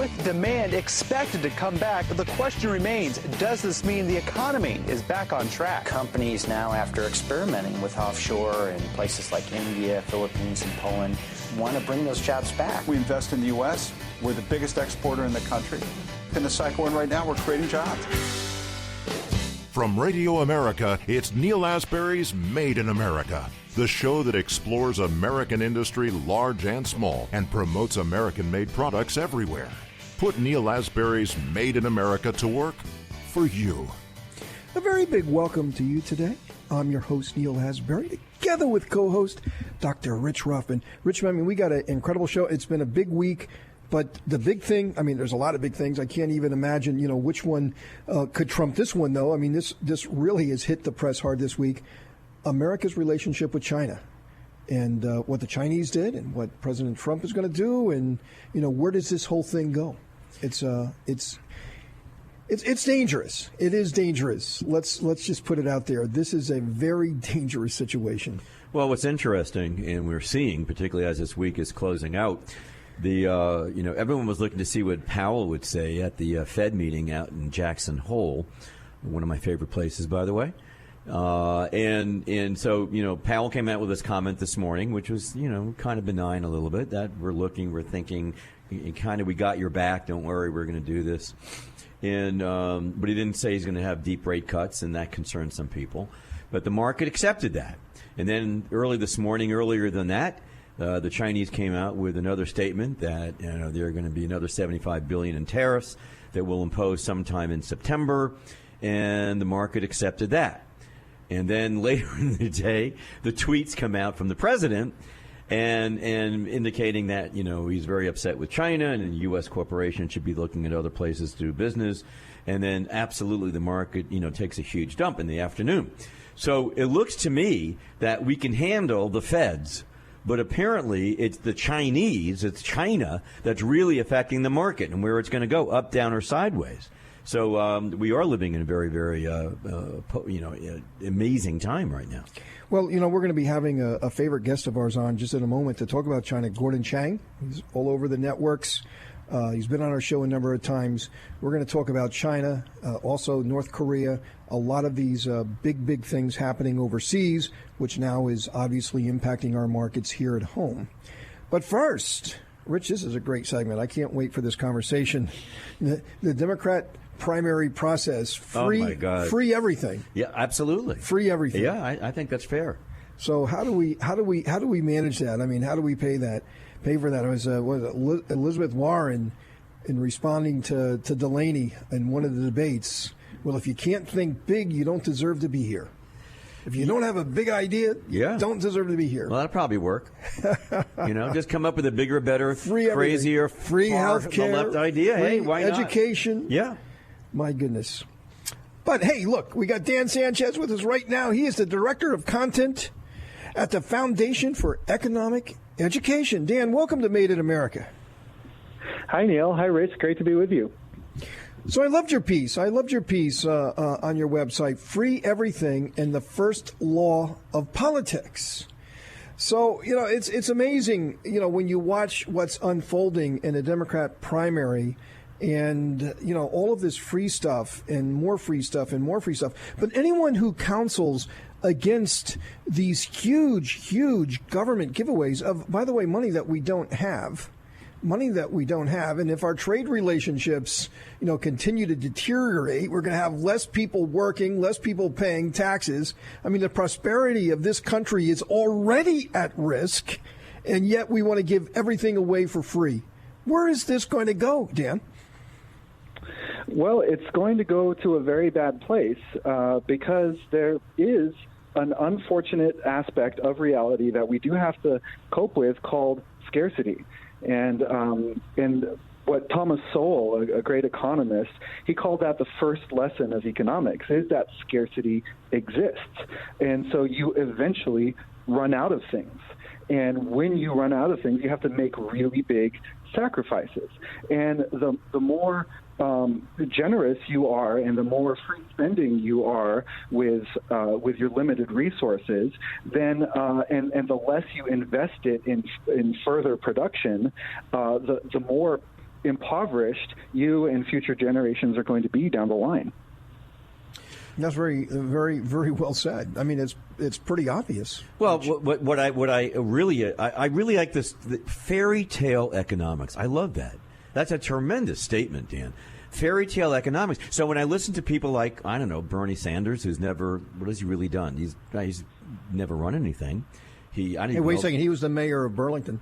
with demand expected to come back, the question remains, does this mean the economy is back on track? Companies now, after experimenting with offshore in places like India, Philippines, and Poland, want to bring those jobs back. We invest in the U.S. We're the biggest exporter in the country. In the cycle we're in right now, we're creating jobs. From Radio America, it's Neil Asbury's Made in America, the show that explores American industry, large and small, and promotes American-made products everywhere. Put Neil Asbury's Made in America to work for you. A very big welcome to you today. I'm your host, Neil Asbury, together with co-host Dr. Rich Ruffin. Rich, I mean, we got an incredible show. It's been a big week. But the big thing, I mean, there's a lot of big things. I can't even imagine, which one could trump this one, though. I mean, this really has hit the press hard this week. America's relationship with China and what the Chinese did and what President Trump is going to do. And, where does this whole thing go? It's dangerous. It is dangerous. Let's just put it out there. This is a very dangerous situation. Well, what's interesting, and we're seeing, particularly as this week is closing out, everyone was looking to see what Powell would say at the Fed meeting out in Jackson Hole, one of my favorite places, by the way. And so, Powell came out with this comment this morning, which was, kind of benign a little bit, that we're thinking, kind of, we got your back, don't worry, we're going to do this. And but he didn't say he's going to have deep rate cuts, and that concerned some people. But the market accepted that. And then earlier than that, the Chinese came out with another statement that there are going to be another $75 billion in tariffs that will impose sometime in September, and the market accepted that. And then later in the day, the tweets come out from the president and indicating that he's very upset with China and U.S. corporations should be looking at other places to do business. And then absolutely the market takes a huge dump in the afternoon. So it looks to me that we can handle the Feds. But apparently it's the Chinese, it's China, that's really affecting the market and where it's going to go, up, down, or sideways. So we are living in a very, very, amazing time right now. Well, we're going to be having a favorite guest of ours on just in a moment to talk about China, Gordon Chang. He's all over the networks. He's been on our show a number of times. We're going to talk about China, also North Korea, a lot of these big things happening overseas, which now is obviously impacting our markets here at home. But first, Rich, this is a great segment. I can't wait for this conversation. The Democrat primary process, free everything. Yeah, absolutely. Free everything. Yeah, I think that's fair. So how do we manage that? I mean, how do we pay for that? It was Elizabeth Warren in responding to Delaney in one of the debates. Well, if you can't think big, you don't deserve to be here. If you don't have a big idea, you don't deserve to be here. Well, that'll probably work. Just come up with a bigger, better, crazier, free health care, left idea. Hey, why not? Education. Yeah. My goodness. But hey, look, we got Dan Sanchez with us right now. He is the Director of Content at the Foundation for Economic Education. Dan, welcome to Made in America. Hi, Neil. Hi, Rich. Great to be with you. So I loved your piece. On your website, Free Everything and the First Law of Politics. So, it's amazing, when you watch what's unfolding in a Democrat primary and, all of this free stuff and more free stuff and more free stuff. But anyone who counsels against these huge government giveaways of, by the way, money that we don't have. And if our trade relationships, continue to deteriorate, we're going to have less people working, less people paying taxes. I mean, the prosperity of this country is already at risk, and yet we want to give everything away for free. Where is this going to go, Dan? Well, it's going to go to a very bad place because there is an unfortunate aspect of reality that we do have to cope with called scarcity. And what Thomas Sowell, a great economist, he called that the first lesson of economics, is that scarcity exists. And so you eventually run out of things. And when you run out of things, you have to make really big sacrifices. And the more generous you are and the more free spending you are with your limited resources, then and the less you invest it in further production, the more impoverished you and future generations are going to be down the line. That's very, very, very well said. I mean, it's pretty obvious. Well, what I really like this fairy tale economics. I love that. That's a tremendous statement, Dan. Fairy tale economics. So when I listen to people like, I don't know, Bernie Sanders, who's never, what has he really done? He's never run anything. Wait a second. He was the mayor of Burlington.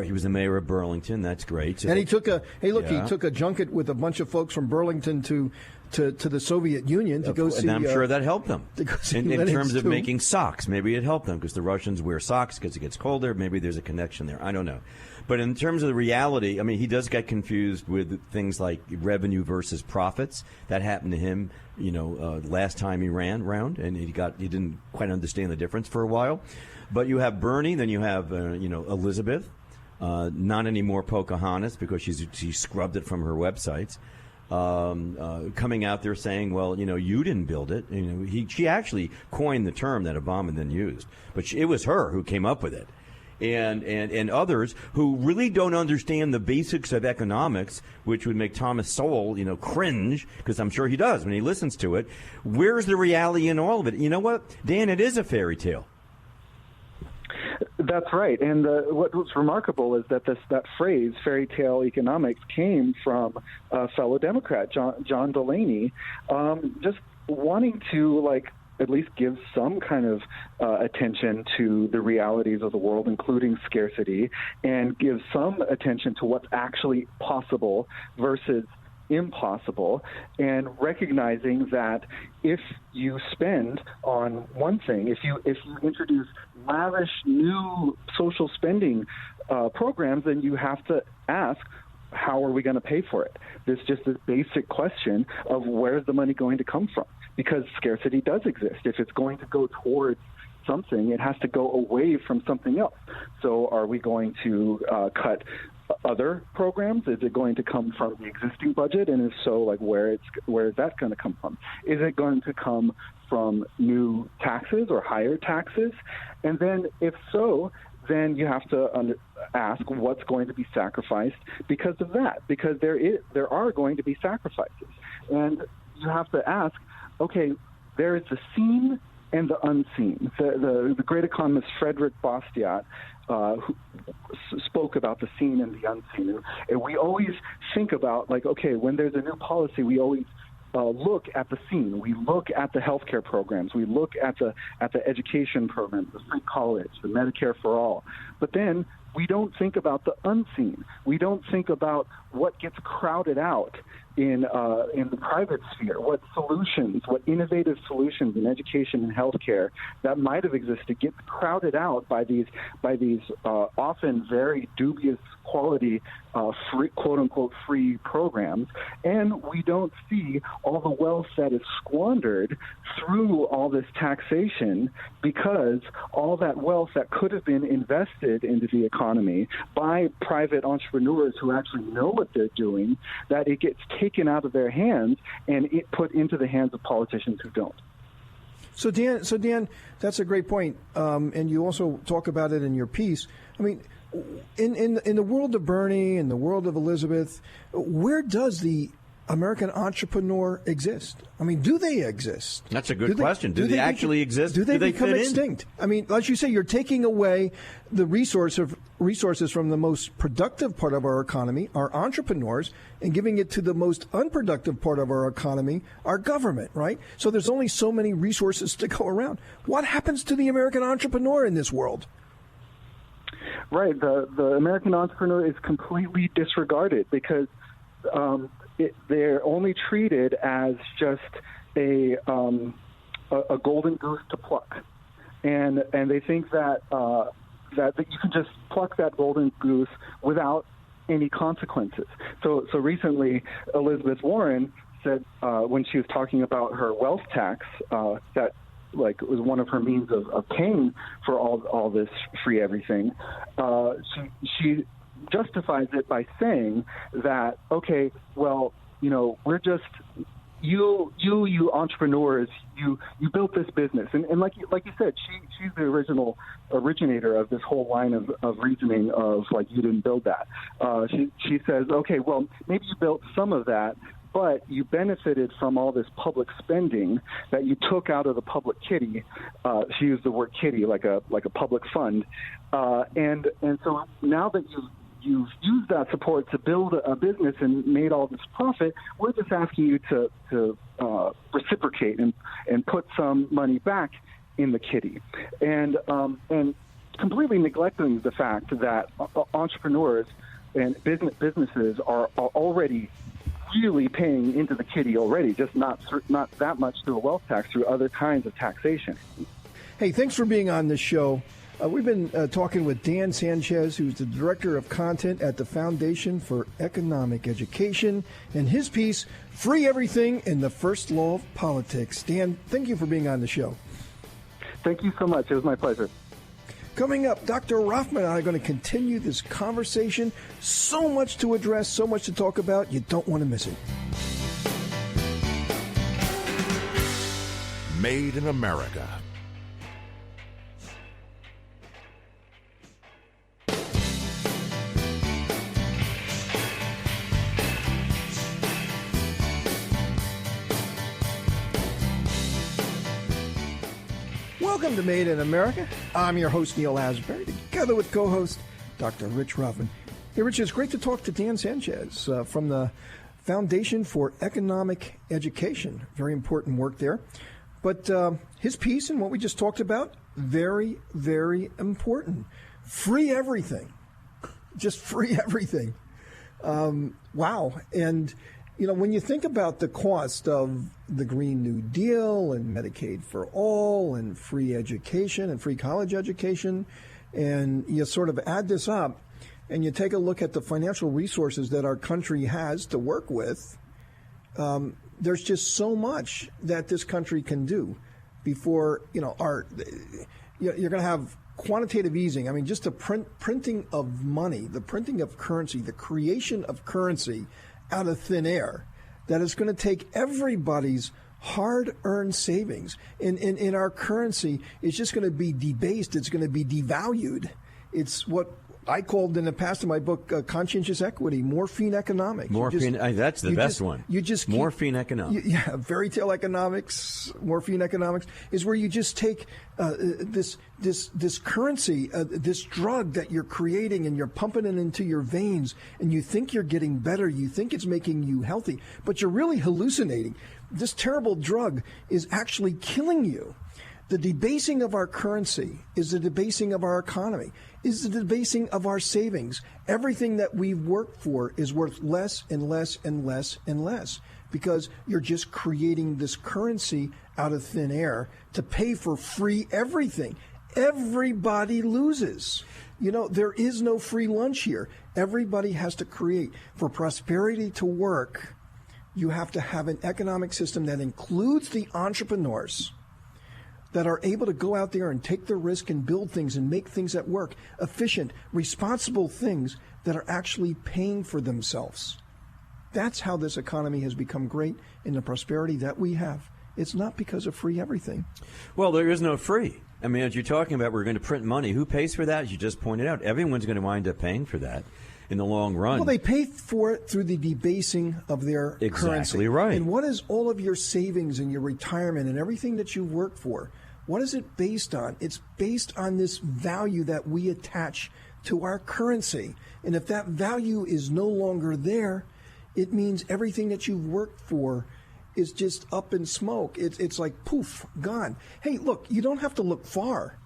He was the mayor of Burlington. That's great. So and he took a junket with a bunch of folks from Burlington to the Soviet Union to go see. And I'm sure that helped them in terms of making socks. Maybe it helped them because the Russians wear socks because it gets colder. Maybe there's a connection there. I don't know. But in terms of the reality, I mean, he does get confused with things like revenue versus profits. That happened to him, last time he ran around, and he didn't quite understand the difference for a while. But you have Bernie, then you have Elizabeth, not anymore Pocahontas because she scrubbed it from her websites. Coming out there saying, well, you didn't build it. She actually coined the term that Obama then used, but it was her who came up with it. And others who really don't understand the basics of economics, which would make Thomas Sowell, cringe, because I'm sure he does when he listens to it. Where's the reality in all of it? You know what, Dan? It is a fairy tale. That's right. And what's remarkable is that that phrase, fairy tale economics, came from a fellow Democrat, John Delaney, just wanting to, at least give some kind of attention to the realities of the world, including scarcity, and give some attention to what's actually possible versus impossible, and recognizing that if you spend on one thing, if you introduce lavish new social spending programs, then you have to ask, how are we going to pay for it? There's just this basic question of where's the money going to come from? Because scarcity does exist. If it's going to go towards something, it has to go away from something else. So are we going to cut other programs? Is it going to come from the existing budget? And if so, where is that going to come from? Is it going to come from new taxes or higher taxes? And then if so, then you have to ask what's going to be sacrificed because of that, because there are going to be sacrifices. And you have to ask, okay, there is the seen and the unseen. The great economist Frederick Bastiat who spoke about the seen and the unseen. And we always think about, when there's a new policy, we always look at the seen. We look at the healthcare programs. We look at the education programs, the free college, the Medicare for all. But then we don't think about the unseen. We don't think about what gets crowded out in the private sphere, what innovative solutions in education and healthcare that might have existed get crowded out by these often very dubious quality free, quote unquote free programs, and we don't see all the wealth that is squandered through all this taxation, because all that wealth that could have been invested into the economy by private entrepreneurs who actually know what they're doing, that it gets taken out of their hands and it put into the hands of politicians who don't. So Dan, that's a great point, and you also talk about it in your piece. I mean, in the world of Bernie, in the world of Elizabeth, where does the American entrepreneur exist? I mean, do they exist? That's a good question. Do they actually exist? Do they become extinct? I mean, as you say, you're taking away the resources from the most productive part of our economy, our entrepreneurs, and giving it to the most unproductive part of our economy, our government, right? So there's only so many resources to go around. What happens to the American entrepreneur in this world? Right. The American entrepreneur is completely disregarded because they're only treated as just a golden goose to pluck, and they think that you can just pluck that golden goose without any consequences. So recently, Elizabeth Warren said when she was talking about her wealth tax that was one of her means of paying for all this free everything, she justifies it by saying that, okay, well, we're just you entrepreneurs, you built this business, and like you said, she's the originator of this whole line of reasoning of like, you didn't build that. She says, okay, well, maybe you built some of that, but you benefited from all this public spending that you took out of the public kitty. She used the word kitty, like a public fund, and so now that you've used that support to build a business and made all this profit, we're just asking you to reciprocate and put some money back in the kitty, and completely neglecting the fact that entrepreneurs and businesses are already really paying into the kitty already, just not that much through a wealth tax, through other kinds of taxation. Hey, thanks for being on the show. We've been talking with Dan Sanchez, who's the Director of Content at the Foundation for Economic Education, and his piece, Free Everything and the First Law of Politics. Dan, thank you for being on the show. Thank you so much. It was my pleasure. Coming up, Dr. Rothman and I are going to continue this conversation. So much to address, so much to talk about. You don't want to miss it. Made in America. Welcome to Made in America. I'm your host, Neal Asbury, together with co-host Dr. Rich Rothman. Hey, Rich, it's great to talk to Dan Sanchez from the Foundation for Economic Education. Very important work there. But his piece and what we just talked about, very, very important. Free everything. Just free everything. Wow. And you know, when you think about the cost of the Green New Deal and Medicaid for all and free education and free college education, and you sort of add this up and you take a look at the financial resources that our country has to work with, there's just so much that this country can do before, you know, you're going to have quantitative easing. I mean, just the printing of money, the printing of currency, the creation of currency out of thin air, that is going to take everybody's hard-earned savings. In our currency, it's just going to be debased. It's going to be devalued. It's what I called in the past in my book conscientious equity, morphine economics. That's the best one. You just morphine economics. Yeah, fairy tale economics, morphine economics is where you just take this currency, this drug that you're creating, and you're pumping it into your veins, and you think you're getting better. You think it's making you healthy, but you're really hallucinating. This terrible drug is actually killing you. The debasing of our currency is the debasing of our economy, is the debasing of our savings. Everything that we've worked for is worth less and less and less and less, because you're just creating this currency out of thin air to pay for free everything. Everybody loses. You know, there is no free lunch here. Everybody has to create. For prosperity to work, you have to have an economic system that includes the entrepreneurs that are able to go out there and take the risk and build things and make things that work, efficient, responsible things that are actually paying for themselves. That's how this economy has become great in the prosperity that we have. It's not because of free everything. Well, there is no free. I mean, as you're talking about, we're going to print money. Who pays for that? As you just pointed out, everyone's going to wind up paying for that in the long run. Well, they pay for it through the debasing of their currency. Exactly right. And what is all of your savings and your retirement and everything that you work for? What is it based on? It's based on this value that we attach to our currency. And if that value is no longer there, it means everything that you've worked for is just up in smoke. It's like poof, gone. Hey, look, you don't have to look far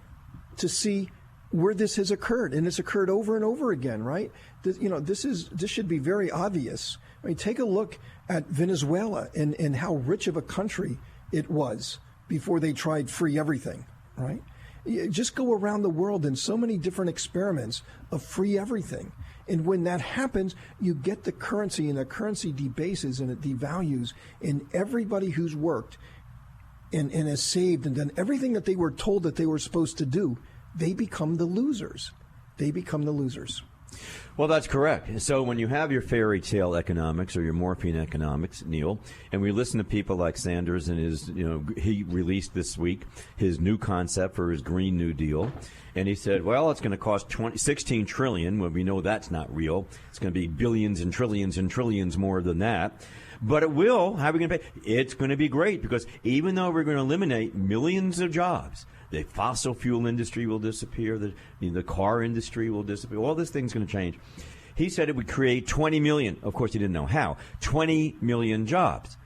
to see where this has occurred, and it's occurred over and over again, right? This should be very obvious. I mean, take a look at Venezuela and how rich of a country it was before they tried free everything, right? Just go around the world in so many different experiments of free everything. And when that happens, you get the currency, and the currency debases and it devalues, and everybody who's worked and has saved and done everything that they were told that they were supposed to do, they become the losers. They become the losers. Well, that's correct. So when you have your fairy tale economics or your morphine economics, Neil, and we listen to people like Sanders and he released this week his new concept for his Green New Deal. And he said, well, it's going to cost $16 trillion. Well, we know that's not real. It's going to be billions and trillions more than that. But it will. How are we going to pay? It's going to be great because even though we're going to eliminate millions of jobs, the fossil fuel industry will disappear. The car industry will disappear. All this thing's going to change. He said it would create 20 million. Of course, he didn't know how. 20 million jobs.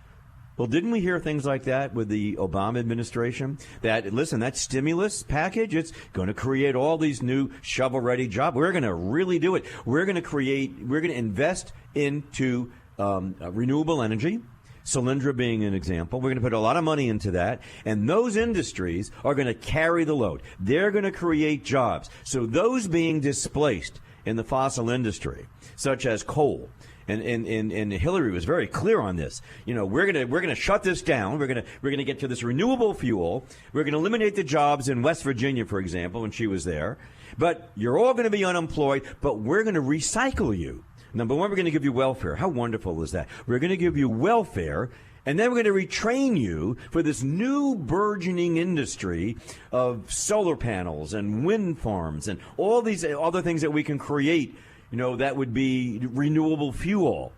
Well, didn't we hear things like that with the Obama administration? That stimulus package, it's going to create all these new shovel-ready jobs. We're going to really do it. We're going to invest into renewable energy. Solyndra being an example. We're going to put a lot of money into that, and those industries are going to carry the load. They're going to create jobs. So those being displaced in the fossil industry, such as coal, and Hillary was very clear on this. We're going to shut this down. We're going to get to this renewable fuel. We're going to eliminate the jobs in West Virginia, for example, when she was there. But you're all going to be unemployed, but we're going to recycle you. Number one, we're going to give you welfare. How wonderful is that? We're going to give you welfare, and then we're going to retrain you for this new burgeoning industry of solar panels and wind farms and all these other things that we can create, that would be renewable fuel.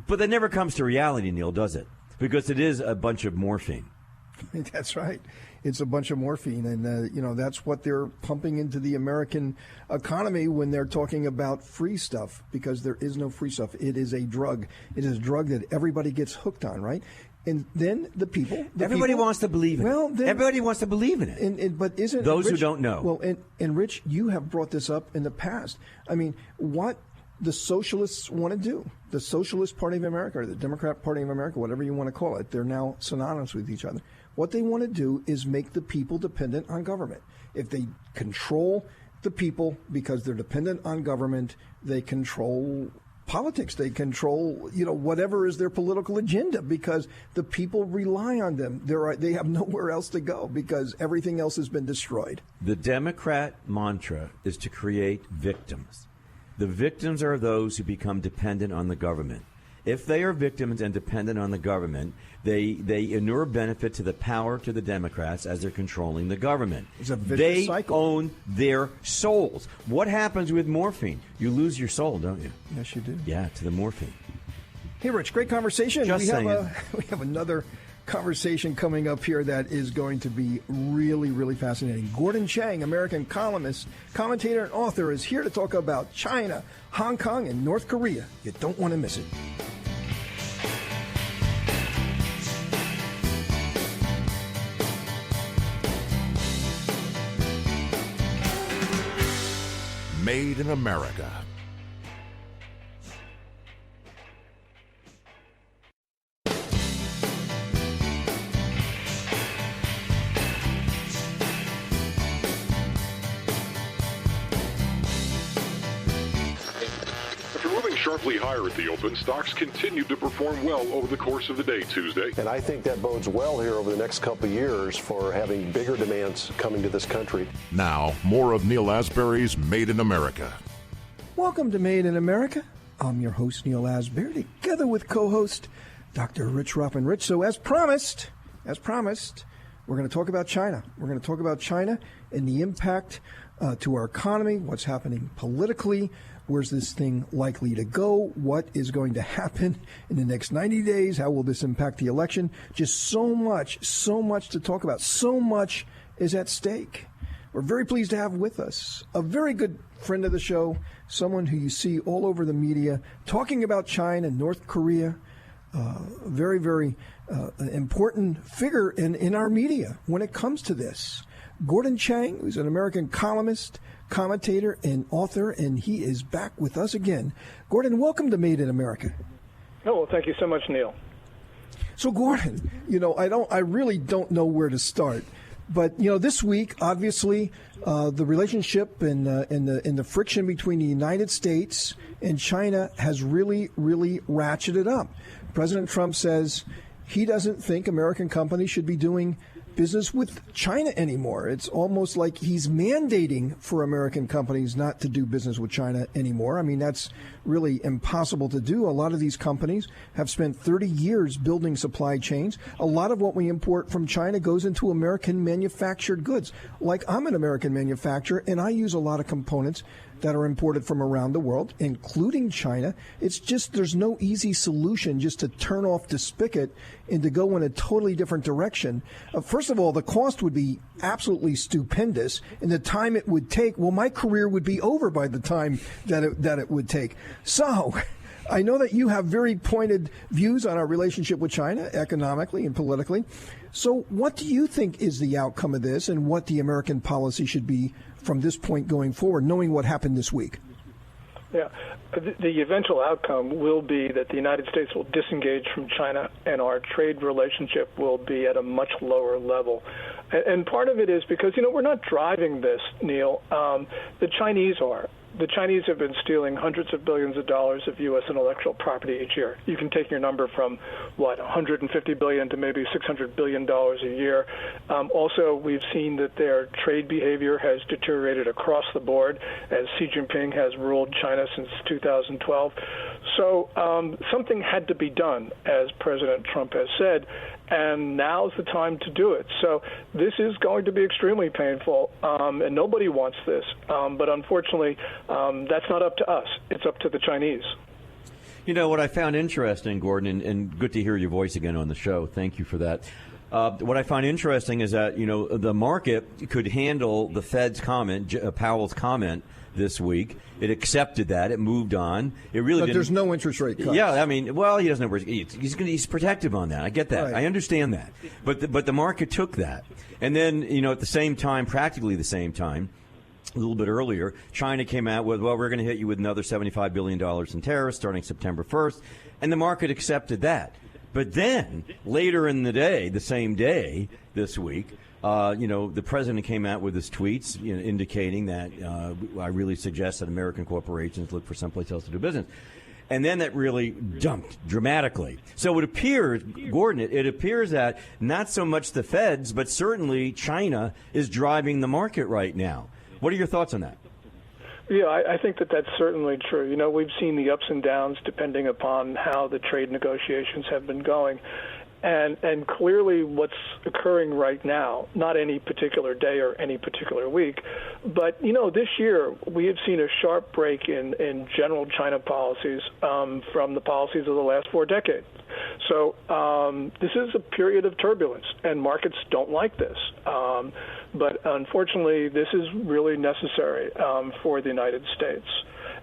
But that never comes to reality, Neil, does it? Because it is a bunch of morphine. That's right. It's a bunch of morphine, and that's what they're pumping into the American economy when they're talking about free stuff, because there is no free stuff. It is a drug. It is a drug that everybody gets hooked on, right? And then everybody wants to believe in it. Everybody wants to believe in it. But isn't those Rich, who don't know? Well, and Rich, you have brought this up in the past. I mean, what the socialists want to do, the Socialist Party of America or the Democrat Party of America, whatever you want to call it, they're now synonymous with each other. What they want to do is make the people dependent on government. If they control the people because they're dependent on government, they control politics. They control, whatever is their political agenda because the people rely on them. They have nowhere else to go because everything else has been destroyed. The Democrat mantra is to create victims. The victims are those who become dependent on the government. If they are victims and dependent on the government, they inure benefit to the power to the Democrats as they're controlling the government. It's a vicious cycle. They own their souls. What happens with morphine? You lose your soul, don't you? Yes, you do. Yeah, to the morphine. Hey, Rich, great conversation. Just saying. We have another conversation coming up here that is going to be really, really fascinating. Gordon Chang, American columnist, commentator, and author, is here to talk about China, Hong Kong, and North Korea. You don't want to miss it. Made in America. Sharply higher at the open, stocks continued to perform well over the course of the day Tuesday. And I think that bodes well here over the next couple of years for having bigger demands coming to this country. Now, more of Neil Asbury's Made in America. Welcome to Made in America. I'm your host, Neil Asbury, together with co-host Dr. Rich Ruffin. Rich, so as promised, we're going to talk about China. We're going to talk about China and the impact to our economy, what's happening politically. Where's this thing likely to go? What is going to happen in the next 90 days? How will this impact the election? Just so much to talk about. So much is at stake. We're very pleased to have with us a very good friend of the show, someone who you see all over the media talking about China, North Korea, very, very important figure in our media when it comes to this. Gordon Chang, who's an American columnist, commentator, and author, and he is back with us again. Gordon, welcome to Made in America. Oh, well, thank you so much, Neil. So, Gordon, I really don't know where to start, but this week, obviously, the relationship and the friction between the United States and China has really, really ratcheted up. President Trump says he doesn't think American companies should be doing business with China anymore. It's almost like he's mandating for American companies not to do business with China anymore. I mean, that's really impossible to do. A lot of these companies have spent 30 years building supply chains. A lot of what we import from China goes into American manufactured goods. Like, I'm an American manufacturer, and I use a lot of components that are imported from around the world, including China. It's just there's no easy solution just to turn off the spigot and to go in a totally different direction. First of all, the cost would be absolutely stupendous, and the time it would take, well, my career would be over by the time that it would take. So I know that you have very pointed views on our relationship with China economically and politically. So what do you think is the outcome of this, and what the American policy should be from this point going forward, knowing what happened this week? Yeah, the eventual outcome will be that the United States will disengage from China, and our trade relationship will be at a much lower level. And part of it is because, we're not driving this, Neil. The Chinese are. The Chinese have been stealing hundreds of billions of dollars of U.S. intellectual property each year. You can take your number from, $150 billion to maybe $600 billion a year. Also, we've seen that their trade behavior has deteriorated across the board as Xi Jinping has ruled China since 2012. So something had to be done, as President Trump has said, and now's the time to do it. So this is going to be extremely painful, and nobody wants this. But unfortunately, that's not up to us. It's up to the Chinese. What I found interesting, Gordon, and good to hear your voice again on the show. Thank you for that. What I find interesting is that, the market could handle the Fed's comment, Powell's comment this week. It accepted that. It moved on. It really didn't. There's no interest rate cuts. Yeah, I mean, well, he doesn't know where he's protective on that. I get that. Right. I understand that. But the market took that. And then, at the same time, practically the same time, a little bit earlier, China came out with, we're going to hit you with another $75 billion in tariffs starting September 1st. And the market accepted that. But then, later in the day, the same day this week, the president came out with his tweets indicating that I really suggest that American corporations look for someplace else to do business. And then that really jumped dramatically. So it appears, Gordon, it appears that not so much the Feds, but certainly China is driving the market right now. What are your thoughts on that? Yeah, I think that's certainly true. We've seen the ups and downs depending upon how the trade negotiations have been going. And clearly what's occurring right now, not any particular day or any particular week, but, this year we have seen a sharp break in general China policies from the policies of the last 4 decades. So this is a period of turbulence, and markets don't like this. But unfortunately, this is really necessary for the United States.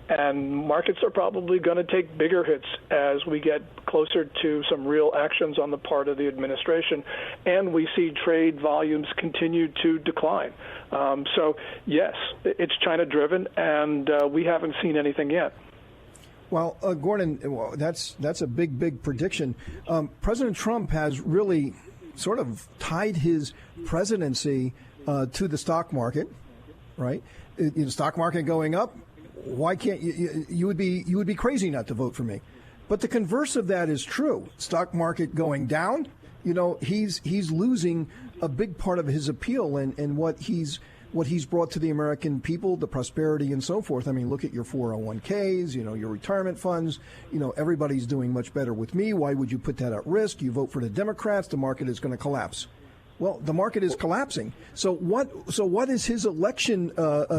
And markets are probably going to take bigger hits as we get closer to some real actions on the part of the administration, and we see trade volumes continue to decline. So, yes, it's China-driven, and we haven't seen anything yet. Well, Gordon, that's a big prediction. President Trump has really sort of tied his presidency to the stock market, right? The stock market going up. Why can't you would be crazy not to vote for me? But the converse of that is true. Stock market going down, he's losing a big part of his appeal and what he's brought to the American people, the prosperity and so forth. I mean, look at your 401ks, your retirement funds. Everybody's doing much better with me. Why would you put that at risk? You vote for the Democrats, the market is going to collapse. Well, the market is collapsing. So what is his election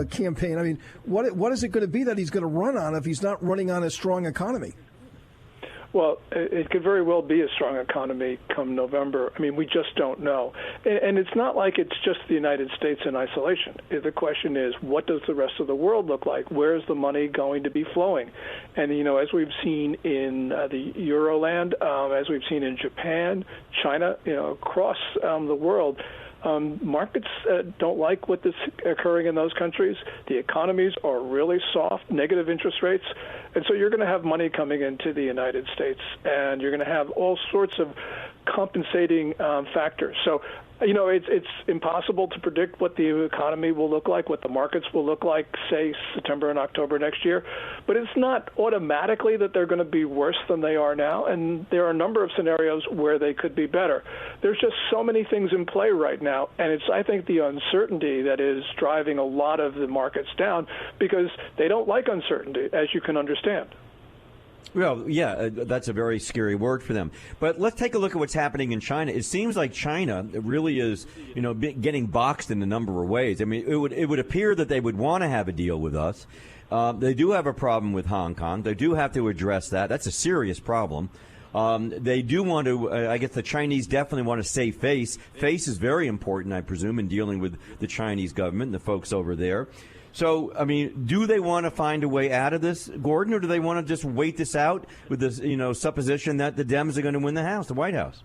campaign? I mean, what is it going to be that he's going to run on if he's not running on a strong economy? Well, it could very well be a strong economy come November. I mean, we just don't know. And it's not like it's just the United States in isolation. The question is, what does the rest of the world look like? Where is the money going to be flowing? And, as we've seen in the Euroland, as we've seen in Japan, China, across the world, markets don't like what is occurring in those countries. The economies are really soft, negative interest rates. And so you're going to have money coming into the United States, and you're going to have all sorts of compensating factors. So It's impossible to predict what the economy will look like, what the markets will look like, say, September and October next year. But it's not automatically that they're going to be worse than they are now, and there are a number of scenarios where they could be better. There's just so many things in play right now, and it's, I think, the uncertainty that is driving a lot of the markets down because they don't like uncertainty, as you can understand. Well, yeah, that's a very scary word for them. But let's take a look at what's happening in China. It seems like China really is, getting boxed in a number of ways. I mean, it would appear that they would want to have a deal with us. They do have a problem with Hong Kong. They do have to address that. That's a serious problem. They do want to, I guess the Chinese definitely want to save face. Face is very important, I presume, in dealing with the Chinese government and the folks over there. So, I mean, do they want to find a way out of this, Gordon, or do they want to just wait this out with this, supposition that the Dems are going to win the White House?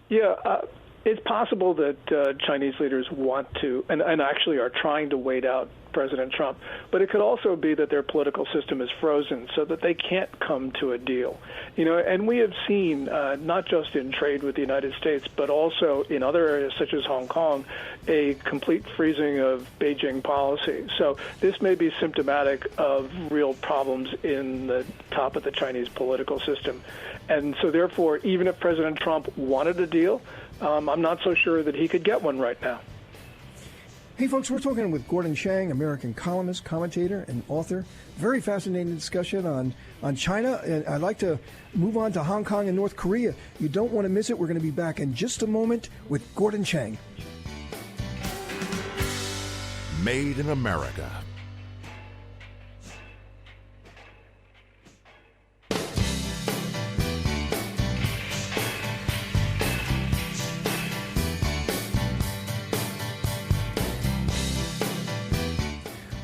Yeah, it's possible that Chinese leaders want to, and actually are trying to wait out President Trump, but it could also be that their political system is frozen so that they can't come to a deal. And we have seen, not just in trade with the United States, but also in other areas such as Hong Kong, a complete freezing of Beijing policy. So this may be symptomatic of real problems in the top of the Chinese political system. And so therefore, even if President Trump wanted a deal, I'm not so sure that he could get one right now. Hey, folks, we're talking with Gordon Chang, American columnist, commentator, and author. Very fascinating discussion on China. And I'd like to move on to Hong Kong and North Korea. You don't want to miss it. We're going to be back in just a moment with Gordon Chang. Made in America.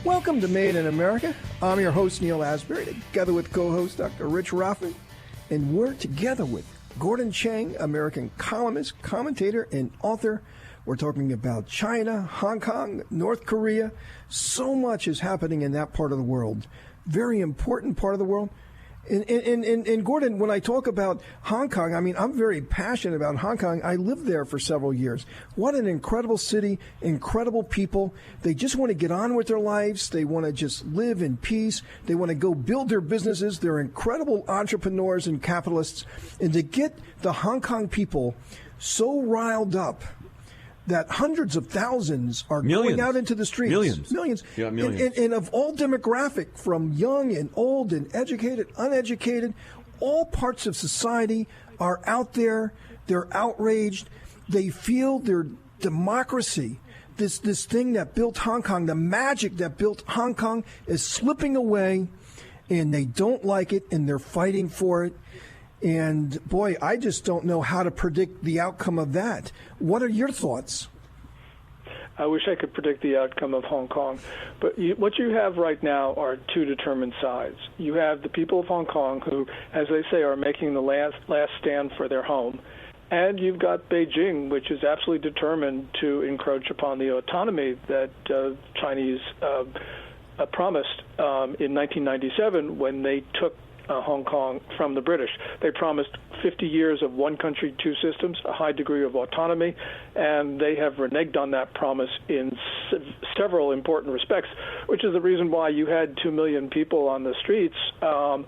Welcome to Made in America. I'm your host, Neal Asbury, together with co-host Dr. Rich Rothman, and we're together with Gordon Chang, American columnist, commentator, and author. We're talking about China, Hong Kong, North Korea. So much is happening in that part of the world. Very important part of the world. And Gordon, when I talk about Hong Kong, I mean, I'm very passionate about Hong Kong. I lived there for several years. What an incredible city, incredible people. They just want to get on with their lives. They want to just live in peace. They want to go build their businesses. They're incredible entrepreneurs and capitalists. And to get the Hong Kong people so riled up that hundreds of thousands are going out into the streets. Millions. Yeah, millions. And of all demographic, from young and old and educated, uneducated, all parts of society are out there. They're outraged. They feel their democracy, this thing that built Hong Kong, the magic that built Hong Kong, is slipping away, and they don't like it, and they're fighting for it. And, boy, I just don't know how to predict the outcome of that. What are your thoughts? I wish I could predict the outcome of Hong Kong. But what you have right now are two determined sides. You have the people of Hong Kong who, as they say, are making the last stand for their home. And you've got Beijing, which is absolutely determined to encroach upon the autonomy that Chinese promised in 1997 when they took Hong Kong from the British. They promised 50 years of one country, two systems, a high degree of autonomy, and they have reneged on that promise in several important respects, which is the reason why you had 2 million people on the streets on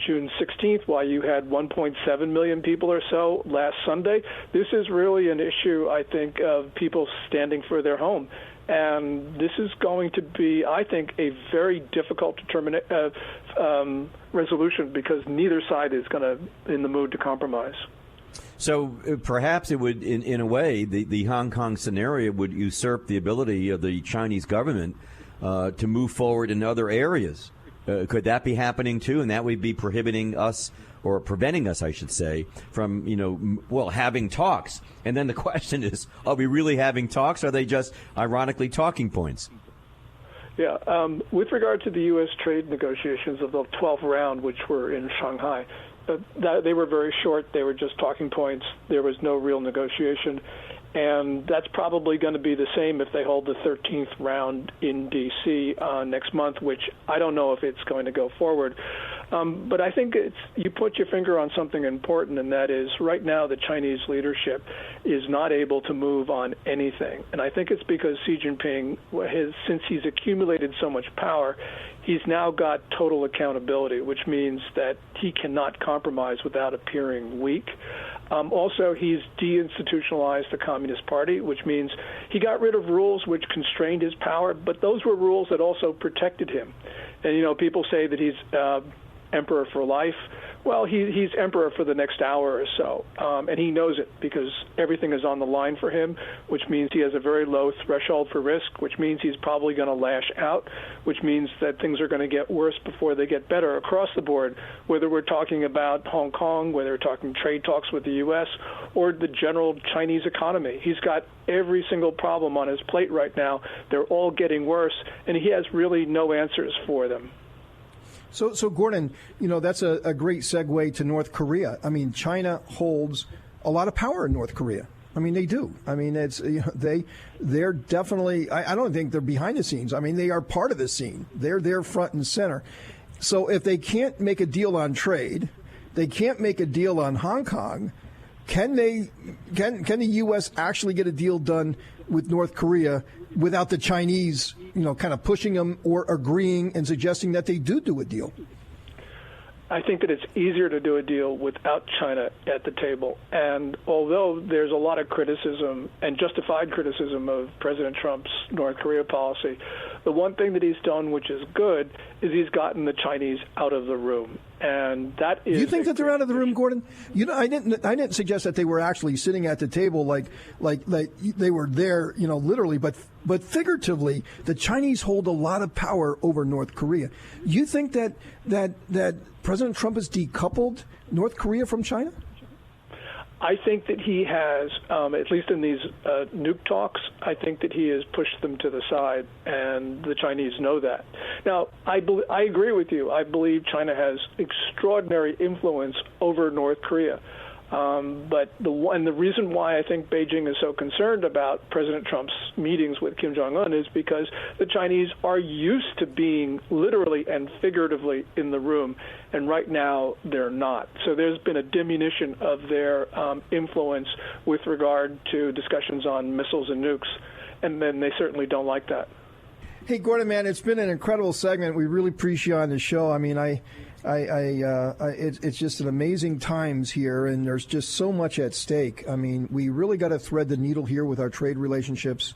June 16th, why you had 1.7 million people or so last Sunday. This is really an issue, I think, of people standing for their home. And this is going to be, I think, a very difficult resolution because neither side is going to in the mood to compromise. So perhaps it would, in a way, the Hong Kong scenario would usurp the ability of the Chinese government to move forward in other areas. Could that be happening too? And that would be prohibiting us, or preventing us, I should say, from, having talks. And then the question is, are we really having talks? Or are they just, ironically, talking points? Yeah. With regard to the U.S. trade negotiations of the 12th round, which were in Shanghai, they were very short. They were just talking points. There was no real negotiation. And that's probably going to be the same if they hold the 13th round in D.C. Next month, which I don't know if it's going to go forward. But I think you put your finger on something important, and that is right now the Chinese leadership is not able to move on anything. And I think it's because Xi Jinping, since he's accumulated so much power, he's now got total accountability, which means that he cannot compromise without appearing weak. Also, he's deinstitutionalized the Communist Party, which means he got rid of rules which constrained his power, but those were rules that also protected him. And, people say that he's emperor for life. Well, he's emperor for the next hour or so, and he knows it because everything is on the line for him, which means he has a very low threshold for risk, which means he's probably going to lash out, which means that things are going to get worse before they get better across the board, whether we're talking about Hong Kong, whether we're talking trade talks with the U.S., or the general Chinese economy. He's got every single problem on his plate right now. They're all getting worse, and he has really no answers for them. So Gordon, that's a great segue to North Korea. I mean, China holds a lot of power in North Korea. I mean, they do. I mean, they're definitely. I don't think they're behind the scenes. I mean, they are part of the scene. They're there front and center. So if they can't make a deal on trade, they can't make a deal on Hong Kong. Can the U.S. actually get a deal done with North Korea without the Chinese, kind of pushing them or agreeing and suggesting that they do a deal? I think that it's easier to do a deal without China at the table. And although there's a lot of criticism and justified criticism of President Trump's North Korea policy, the one thing that he's done, which is good, is he's gotten the Chinese out of the room. And that is. You think that they're out of the room, Gordon? I didn't suggest that they were actually sitting at the table like they were there, literally, but figuratively, the Chinese hold a lot of power over North Korea. You think that President Trump has decoupled North Korea from China? I think that he has, at least in these nuke talks, I think that he has pushed them to the side, and the Chinese know that. Now, I agree with you. I believe China has extraordinary influence over North Korea. But the reason why I think Beijing is so concerned about President Trump's meetings with Kim Jong-un is because the Chinese are used to being literally and figuratively in the room, and right now they're not. So there's been a diminution of their influence with regard to discussions on missiles and nukes, and then they certainly don't like that. Hey, Gordon, man, it's been an incredible segment. We really appreciate you on the show. I mean, it's just an amazing times here, and there's just so much at stake. I mean, we really got to thread the needle here with our trade relationships.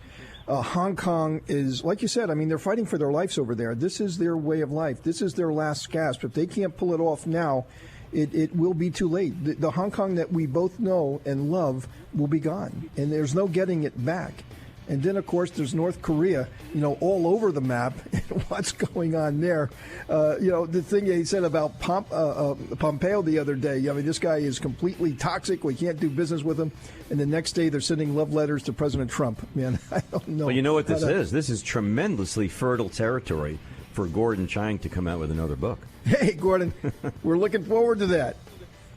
Hong Kong is, like you said, I mean, they're fighting for their lives over there. This is their way of life. This is their last gasp. If they can't pull it off now, it will be too late. The Hong Kong that we both know and love will be gone, and there's no getting it back. And then, of course, there's North Korea, all over the map. What's going on there? The thing he said about Pompeo the other day, I mean, this guy is completely toxic. We can't do business with him. And the next day they're sending love letters to President Trump. Man, I don't know. Well, you know what this is? This is tremendously fertile territory for Gordon Chang to come out with another book. Hey, Gordon, we're looking forward to that.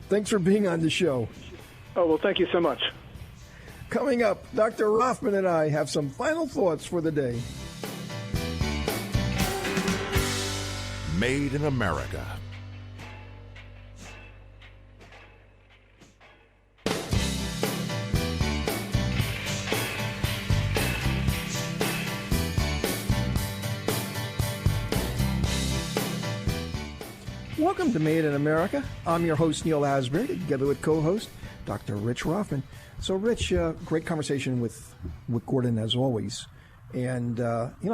Thanks for being on the show. Oh, well, thank you so much. Coming up, Dr. Rothman and I have some final thoughts for the day. Made in America. Welcome to Made in America. I'm your host, Neal Asbury, together with co-host Dr. Rich Rothman. So, Rich, great conversation with Gordon, as always. And,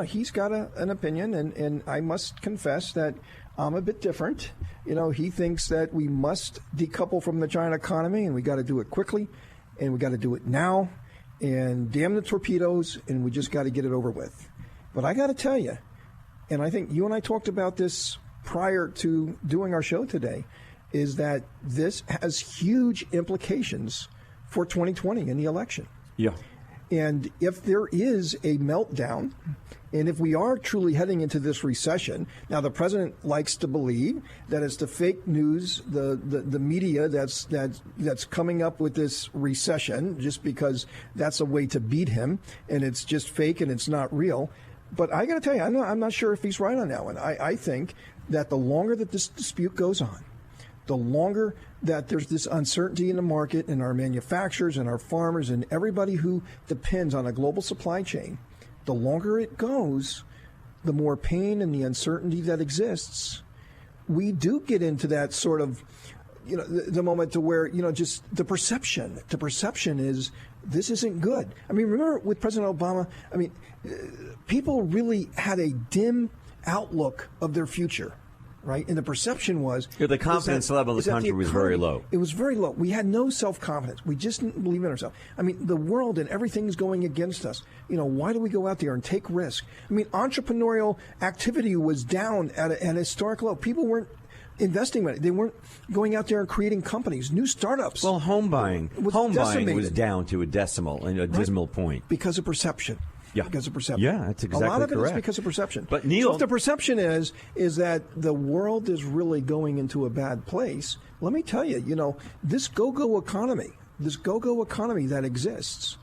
he's got an opinion, and I must confess that I'm a bit different. He thinks that we must decouple from the China economy, and we got to do it quickly, and we got to do it now, and damn the torpedoes, and we just got to get it over with. But I got to tell you, and I think you and I talked about this prior to doing our show today, is that this has huge implications for 2020 in the election. Yeah. And if there is a meltdown, and if we are truly heading into this recession, now the president likes to believe that it's the fake news, the media that's coming up with this recession just because that's a way to beat him, and it's just fake and it's not real. But I got to tell you, I'm not sure if he's right on that one. I think that the longer that this dispute goes on, the longer that there's this uncertainty in the market and our manufacturers and our farmers and everybody who depends on a global supply chain, the longer it goes, the more pain and the uncertainty that exists. We do get into that sort of, the moment to where, just the perception. The perception is this isn't good. I mean, remember with President Obama, people really had a dim outlook of their future, right? And the perception was... the confidence level of the country was very low. It was very low. We had no self-confidence. We just didn't believe in ourselves. The world and everything's going against us. Why do we go out there and take risk? Entrepreneurial activity was down at a historic low. People weren't investing money. They weren't going out there and creating companies, new startups. Well, home buying was down to a dismal point. Because of perception. Yeah. Because of perception. Yeah, that's exactly correct. A lot of it is because of perception. But Neal, so if the perception is that the world is really going into a bad place, let me tell you, this go-go economy that exists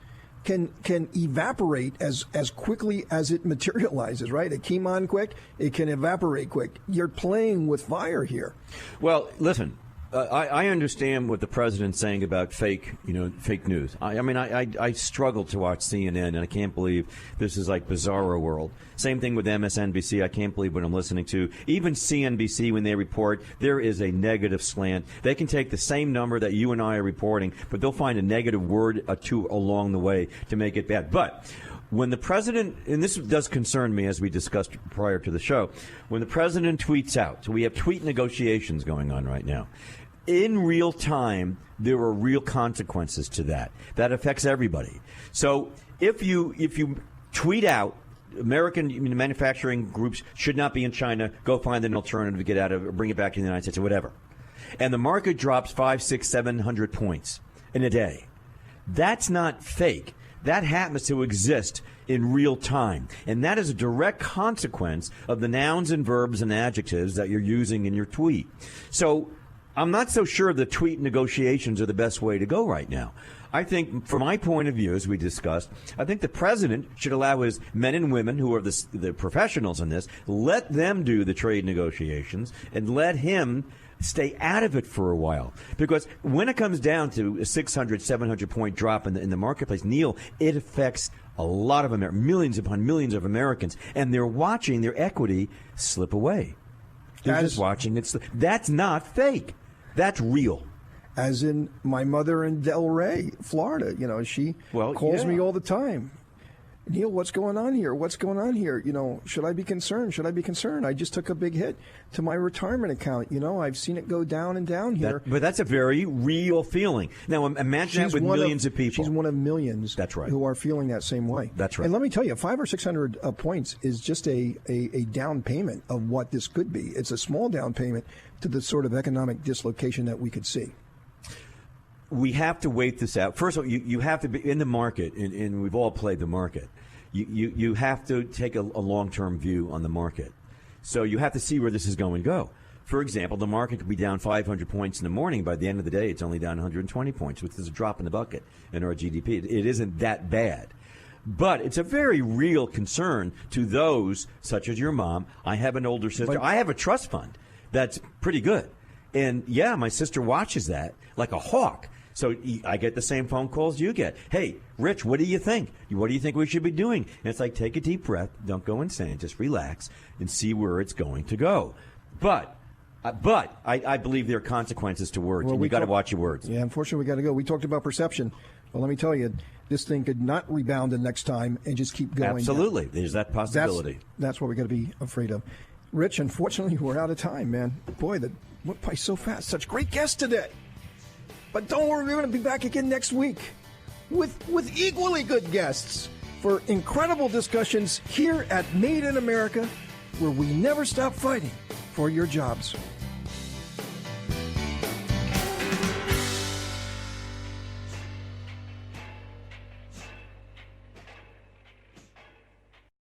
can evaporate as quickly as it materializes, right? It came on quick, it can evaporate quick. You're playing with fire here. Well, listen, I understand what the president's saying about fake news. I struggle to watch CNN, and I can't believe this is like Bizarro World. Same thing with MSNBC. I can't believe what I'm listening to. Even CNBC, when they report, there is a negative slant. They can take the same number that you and I are reporting, but they'll find a negative word or two along the way to make it bad. But when the president, and this does concern me as we discussed prior to the show, when the president tweets out, so we have tweet negotiations going on right now. In real time, there are real consequences to that. That affects everybody. So if you tweet out, American manufacturing groups should not be in China, go find an alternative to get out of it, or bring it back to the United States or whatever, and the market drops 500, 600, 700 points in a day, that's not fake. That happens to exist in real time. And that is a direct consequence of the nouns and verbs and adjectives that you're using in your tweet. So I'm not so sure the tweet negotiations are the best way to go right now. I think, from my point of view, as we discussed, I think the president should allow his men and women who are the professionals in this, let them do the trade negotiations and let him stay out of it for a while. Because when it comes down to a 600, 700 point drop in the marketplace, Neal, it affects a lot of millions upon millions of Americans, and they're watching their equity slip away. They're just watching it. That's not fake. That's real. As in my mother in Delray, Florida. She calls me all the time. Neal, what's going on here? What's going on here? Should I be concerned? Should I be concerned? I just took a big hit to my retirement account. I've seen it go down and down here. But that's a very real feeling. Now, imagine that with millions of people. She's one of millions. That's right. Who are feeling that same way. That's right. And let me tell you, 500 or 600 points is just a down payment of what this could be. It's a small down payment to the sort of economic dislocation that we could see. We have to wait this out. First of all, you have to be in the market, and we've all played the market. You have to take a long-term view on the market. So you have to see where this is going to go. For example, the market could be down 500 points in the morning. By the end of the day, it's only down 120 points, which is a drop in the bucket in our GDP. It isn't that bad. But it's a very real concern to those, such as your mom. I have an older sister. I have a trust fund that's pretty good. And, yeah, my sister watches that like a hawk. So I get the same phone calls you get. Hey, Rich, what do you think? What do you think we should be doing? And it's like, take a deep breath. Don't go insane. Just relax and see where it's going to go. But I believe there are consequences to words. Well, we got to watch your words. Yeah, unfortunately, we got to go. We talked about perception. Well, let me tell you, this thing could not rebound the next time and just keep going. Absolutely. There's that possibility. That's what we got to be afraid of. Rich, unfortunately, we're out of time, man. Boy, that went by so fast. Such great guests today. But don't worry, we're going to be back again next week with equally good guests for incredible discussions here at Made in America, where we never stop fighting for your jobs.